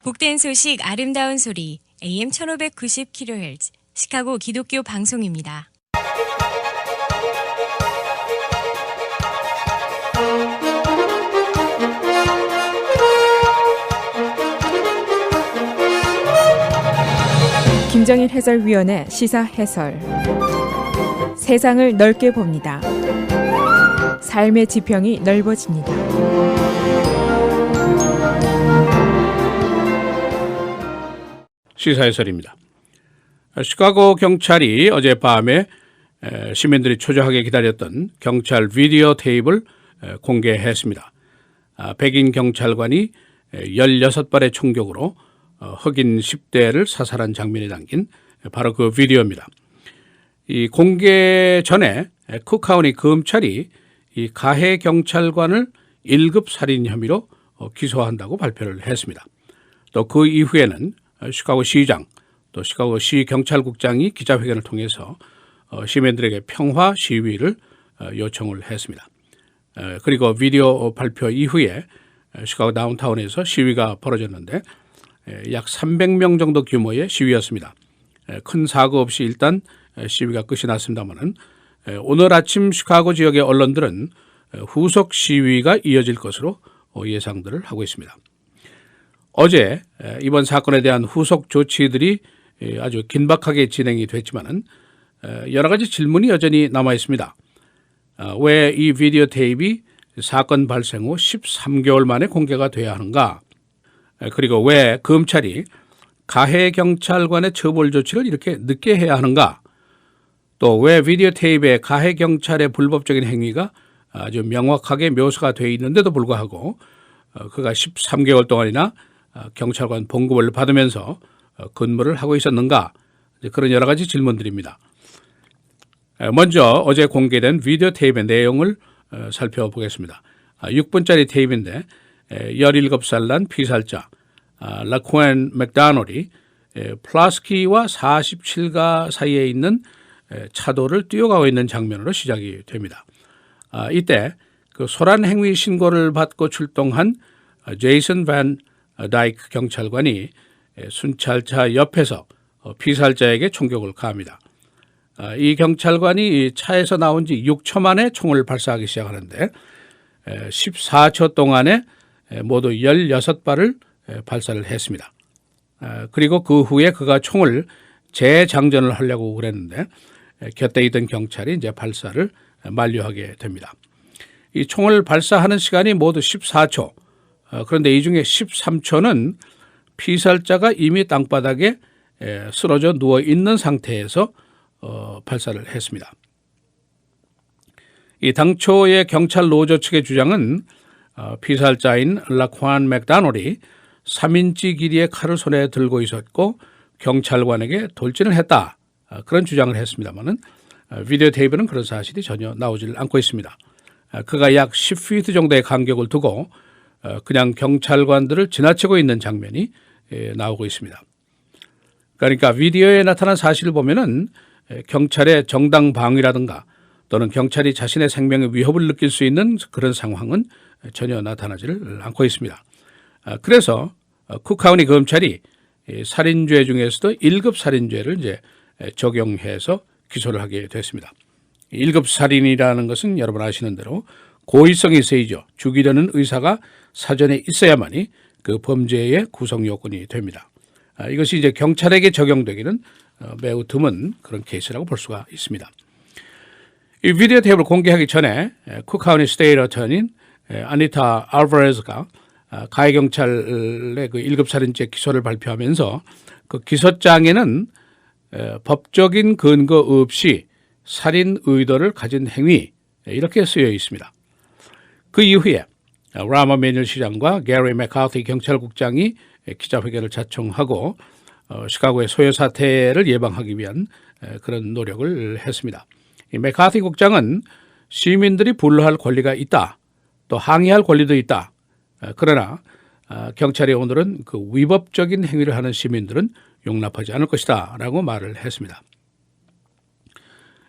복된 소식 아름다운 소리 AM 1590kHz 시카고 기독교 방송입니다. 김정일 해설위원의 시사 해설. 세상을 넓게 봅니다. 삶의 지평이 넓어집니다. 시사 해설입니다. 시카고 경찰이 어젯밤에 시민들이 초조하게 기다렸던 경찰 비디오 테이프를 공개했습니다. 백인 경찰관이 16발의 총격으로 흑인 10대를 사살한 장면이 담긴 바로 그 비디오입니다. 이 공개 전에 쿡카운티 검찰이 이 가해 경찰관을 1급 살인 혐의로 기소한다고 발표를 했습니다. 또 그 이후에는 시카고 시장 또 시카고 시 경찰국장이 기자회견을 통해서 시민들에게 평화 시위를 요청을 했습니다. 그리고 비디오 발표 이후에 시카고 다운타운에서 시위가 벌어졌는데 약 300명 정도 규모의 시위였습니다. 큰 사고 없이 일단 시위가 끝이 났습니다마는 오늘 아침 시카고 지역의 언론들은 후속 시위가 이어질 것으로 예상들을 하고 있습니다. 어제 이번 사건에 대한 후속 조치들이 아주 긴박하게 진행이 됐지만은 여러 가지 질문이 여전히 남아 있습니다. 왜 이 비디오 테이프가 사건 발생 후 13개월 만에 공개가 돼야 하는가? 그리고 왜 검찰이 가해 경찰관의 처벌 조치를 이렇게 늦게 해야 하는가? 또 왜 비디오 테이프에 가해 경찰의 불법적인 행위가 아주 명확하게 묘사가 되어 있는데도 불구하고 그가 13개월 동안이나 경찰관 봉급을 받으면서 근무를 하고 있었는가? 그런 여러 가지 질문들입니다. 먼저 어제 공개된 비디오 테이프의 내용을 살펴보겠습니다. 6분짜리 테이프인데 17살 난 피살자 라쿠엔 맥다놀이 플라스키와 47가 사이에 있는 차도를 뛰어가고 있는 장면으로 시작이 됩니다. 이때 그 소란 행위 신고를 받고 출동한 제이슨 반 다이크 경찰관이 순찰차 옆에서 피살자에게 총격을 가합니다. 이 경찰관이 차에서 나온 지 6초 만에 총을 발사하기 시작하는데 14초 동안에 모두 16발을 발사를 했습니다. 그리고 그 후에 그가 총을 재장전을 하려고 그랬는데 곁에 있던 경찰이 이제 발사를 만료하게 됩니다. 이 총을 발사하는 시간이 모두 14초. 그런데 이 중에 13초는 피살자가 이미 땅바닥에 쓰러져 누워 있는 상태에서 발사를 했습니다. 이 당초의 경찰 노조 측의 주장은 피살자인 라쿠엔 맥다놀이 3인치 길이의 칼을 손에 들고 있었고 경찰관에게 돌진을 했다. 그런 주장을 했습니다만은 비디오 테이프는 그런 사실이 전혀 나오질 않고 있습니다. 그가 약 10피트 정도의 간격을 두고 그냥 경찰관들을 지나치고 있는 장면이 나오고 있습니다. 그러니까 비디오에 나타난 사실을 보면은 경찰의 정당 방위라든가 또는 경찰이 자신의 생명의 위협을 느낄 수 있는 그런 상황은 전혀 나타나지를 않고 있습니다. 그래서 쿡카운티 검찰이 살인죄 중에서도 1급 살인죄를 이제 적용해서 기소를 하게 됐습니다. 1급 살인이라는 것은 여러분 아시는 대로 고의성이 있어야죠. 죽이려는 의사가 사전에 있어야만이 그 범죄의 구성 요건이 됩니다. 이것이 이제 경찰에게 적용되기는 매우 드문 그런 케이스라고 볼 수가 있습니다. 이 비디오 테이프를 공개하기 전에 쿡카운티 스테이트 어터니인 아니타 알바레즈가 가해 경찰의 그 1급 살인죄 기소를 발표하면서 그 기소장에는 법적인 근거 없이 살인 의도를 가진 행위 이렇게 쓰여 있습니다. 그 이후에 라마 매뉴얼 시장과 게리 맥카티 경찰국장이 기자회견을 자청하고 시카고의 소요 사태를 예방하기 위한 그런 노력을 했습니다. 이 맥카티 국장은 시민들이 불러할 권리가 있다. 또 항의할 권리도 있다. 그러나 경찰이 오늘은 그 위법적인 행위를 하는 시민들은 용납하지 않을 것이다 라고 말을 했습니다.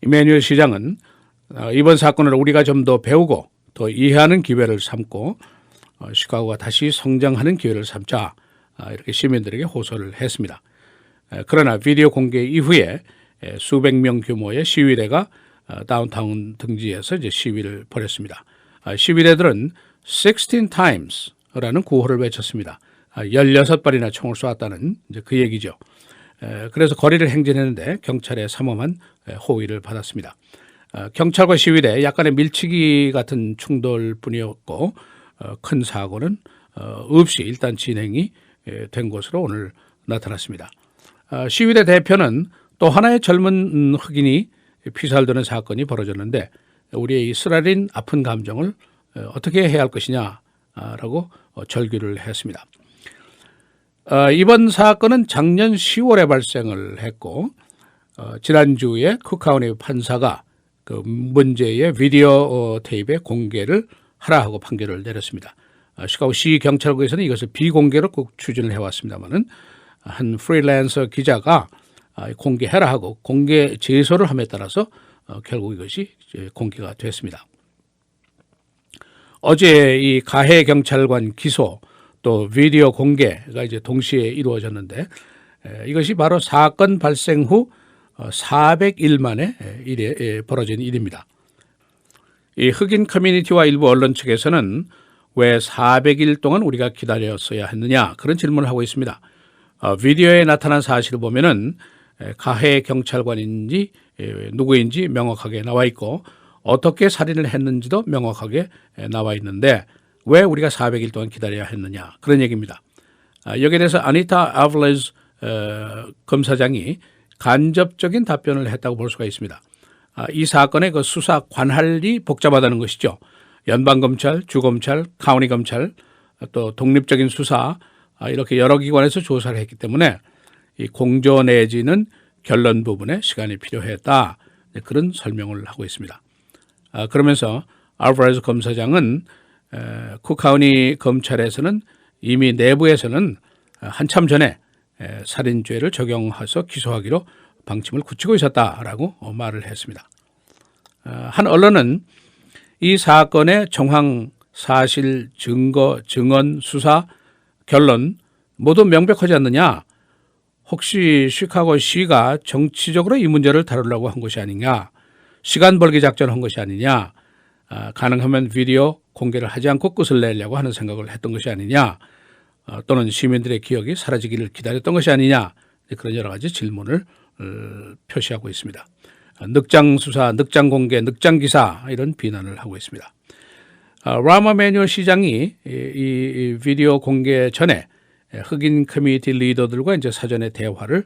이메뉴엘 시장은 이번 사건을 우리가 좀 더 배우고 더 이해하는 기회를 삼고 시카고가 다시 성장하는 기회를 삼자 이렇게 시민들에게 호소를 했습니다. 그러나 비디오 공개 이후에 수백 명 규모의 시위대가 다운타운 등지에서 이제 시위를 벌였습니다. 시위대들은 16 times라는 구호를 외쳤습니다. 16발이나 총을 쏘았다는 이제 그 얘기죠. 그래서 거리를 행진했는데 경찰의 삼엄한 호위를 받았습니다. 경찰과 시위대 약간의 밀치기 같은 충돌뿐이었고 큰 사고는 없이 일단 진행이 된 것으로 오늘 나타났습니다. 시위대 대표는 또 하나의 젊은 흑인이 피살되는 사건이 벌어졌는데 우리의 이 쓰라린 아픈 감정을 어떻게 해야 할 것이냐라고 절규를 했습니다. 이번 사건은 작년 10월에 발생을 했고 지난주에 쿡카운티 판사가 그 문제의 비디오 테이프의 공개를 하라 하고 판결을 내렸습니다. 시카고시 경찰국에서는 이것을 비공개로 꼭 추진을 해왔습니다만은 한 프리랜서 기자가 공개해라 하고 공개 제소를 함에 따라서 결국 이것이 공개가 됐습니다. 어제 이 가해 경찰관 기소 또 비디오 공개가 이제 동시에 이루어졌는데 이것이 바로 사건 발생 후 400일 만에 벌어진 일입니다. 이 흑인 커뮤니티와 일부 언론 측에서는 왜 400일 동안 우리가 기다렸어야 했느냐 그런 질문을 하고 있습니다. 비디오에 나타난 사실을 보면은 가해 경찰관인지 누구인지 명확하게 나와 있고 어떻게 살인을 했는지도 명확하게 나와 있는데 왜 우리가 400일 동안 기다려야 했느냐 그런 얘기입니다. 여기에 대해서 아니타 아블레즈 검사장이 간접적인 답변을 했다고 볼 수가 있습니다. 이 사건의 그 수사 관할이 복잡하다는 것이죠. 연방검찰, 주검찰, 카운티 검찰, 또 독립적인 수사 이렇게 여러 기관에서 조사를 했기 때문에 이 공조 내지는 결론 부분에 시간이 필요했다 그런 설명을 하고 있습니다. 그러면서 알바레즈 검사장은 쿡카운티 검찰에서는 이미 내부에서는 한참 전에 살인죄를 적용해서 기소하기로 방침을 굳히고 있었다라고 말을 했습니다. 한 언론은 이 사건의 정황, 사실, 증거, 증언, 수사, 결론 모두 명백하지 않느냐? 혹시 시카고시가 정치적으로 이 문제를 다루려고 한 것이 아니냐? 시간 벌기 작전한 것이 아니냐? 가능하면 비디오 공개를 하지 않고 끝을 내려고 하는 생각을 했던 것이 아니냐? 또는 시민들의 기억이 사라지기를 기다렸던 것이 아니냐? 그런 여러 가지 질문을 표시하고 있습니다. 늑장 수사, 늑장 공개, 늑장 기사 이런 비난을 하고 있습니다. 라마 매뉴얼 시장이 이 비디오 공개 전에 흑인 커뮤니티 리더들과 이제 사전에 대화를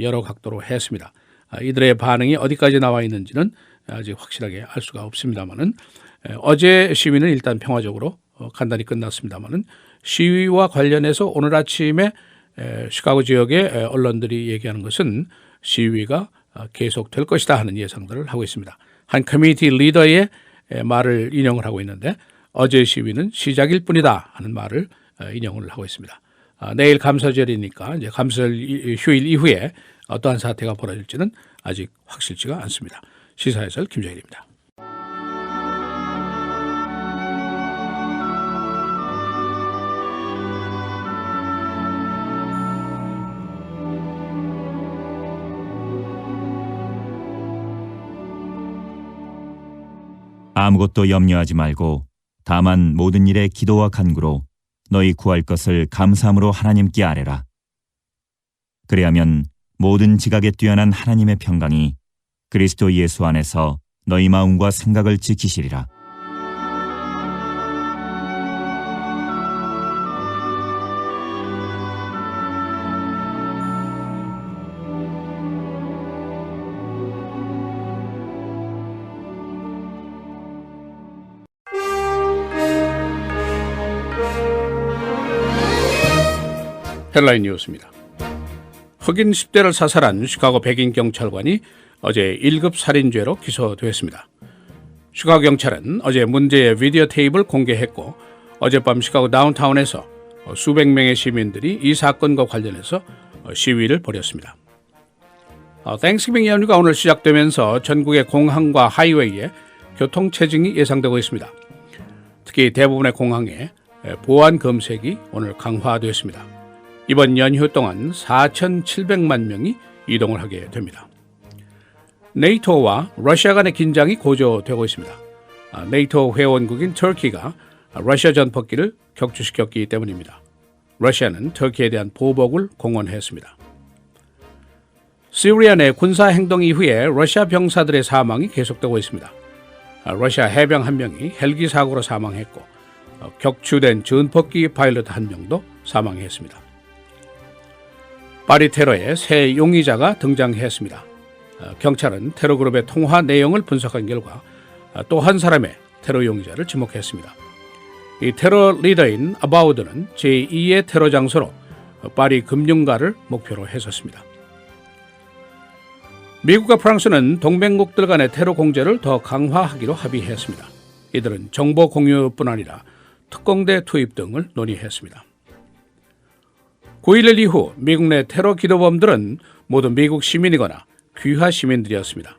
여러 각도로 했습니다. 이들의 반응이 어디까지 나와 있는지는 아직 확실하게 알 수가 없습니다만은 어제 시위는 일단 평화적으로 간단히 끝났습니다만은 시위와 관련해서 오늘 아침에 시카고 지역의 언론들이 얘기하는 것은 시위가 계속될 것이다 하는 예상들을 하고 있습니다. 한 커뮤니티 리더의 말을 인용을 하고 있는데 어제 시위는 시작일 뿐이다 하는 말을 인용을 하고 있습니다. 내일 감사절이니까 이제 감사절 휴일 이후에 어떠한 사태가 벌어질지는 아직 확실치가 않습니다. 시사해설 김정일입니다. 아무것도 염려하지 말고 다만 모든 일에 기도와 간구로 너희 구할 것을 감사함으로 하나님께 아뢰라. 그리하면 모든 지각에 뛰어난 하나님의 평강이 그리스도 예수 안에서 너희 마음과 생각을 지키시리라. 헬라인 뉴스입니다. 흑인 10대를 사살한 시카고 백인 경찰관이 어제 1급 살인죄로 기소됐습니다. 시카고 경찰은 어제 문제의 비디오 테이프를 공개했고 어젯밤 시카고 다운타운에서 수백 명의 시민들이 이 사건과 관련해서 시위를 벌였습니다. 땡스기빙 연휴가 오늘 시작되면서 전국의 공항과 하이웨이에 교통체증이 예상되고 있습니다. 특히 대부분의 공항에 보안 검색이 오늘 강화됐습니다. 이번 연휴 동안 4,700만 명이 이동을 하게 됩니다. 네이토와 러시아 간의 긴장이 고조되고 있습니다. 네이토 회원국인 터키가 러시아 전폭기를 격추시켰기 때문입니다. 러시아는 터키에 대한 보복을 공언했습니다. 시리아 내 군사 행동 이후에 러시아 병사들의 사망이 계속되고 있습니다. 러시아 해병 1명이 헬기 사고로 사망했고 격추된 전폭기 파일럿 1명도 사망했습니다. 파리 테러에 새 용의자가 등장했습니다. 경찰은 테러 그룹의 통화 내용을 분석한 결과 또 한 사람의 테러 용의자를 지목했습니다. 이 테러 리더인 아바우드는 제2의 테러 장소로 파리 금융가를 목표로 했었습니다. 미국과 프랑스는 동맹국들 간의 테러 공제를 더 강화하기로 합의했습니다. 이들은 정보 공유뿐 아니라 특공대 투입 등을 논의했습니다. 9.11 이후 미국 내 테러 기도범들은 모두 미국 시민이거나 귀화 시민들이었습니다.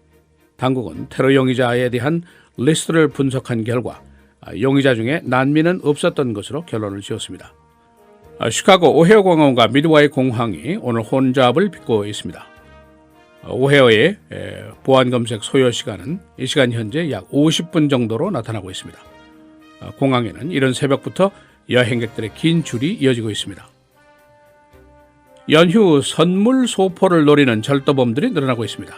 당국은 테러 용의자에 대한 리스트를 분석한 결과 용의자 중에 난민은 없었던 것으로 결론을 지었습니다. 시카고 오헤어 공항과 미드와이 공항이 오늘 혼잡을 빚고 있습니다. 오헤어의 보안검색 소요 시간은 이 시간 현재 약 50분 정도로 나타나고 있습니다. 공항에는 이른 새벽부터 여행객들의 긴 줄이 이어지고 있습니다. 연휴 선물 소포를 노리는 절도범들이 늘어나고 있습니다.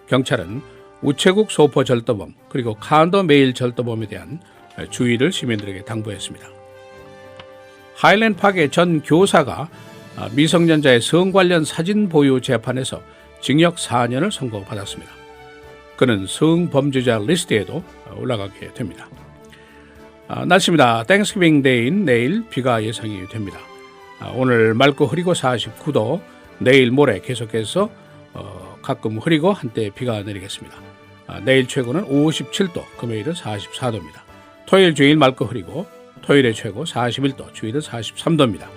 경찰은 우체국 소포 절도범 그리고 칸도 메일 절도범에 대한 주의를 시민들에게 당부했습니다. 하일랜드 파크의 전 교사가 미성년자의 성 관련 사진 보유 재판에서 징역 4년을 선고받았습니다. 그는 성범죄자 리스트에도 올라가게 됩니다. 날씨입니다. 땡스기빙 데이인 내일 비가 예상이 됩니다. 오늘 맑고 흐리고 49도, 내일 모레 계속해서 가끔 흐리고 한때 비가 내리겠습니다. 내일 최고는 57도, 금요일은 44도입니다. 토요일 주일 맑고 흐리고 토요일의 최고 41도, 주일은 43도입니다.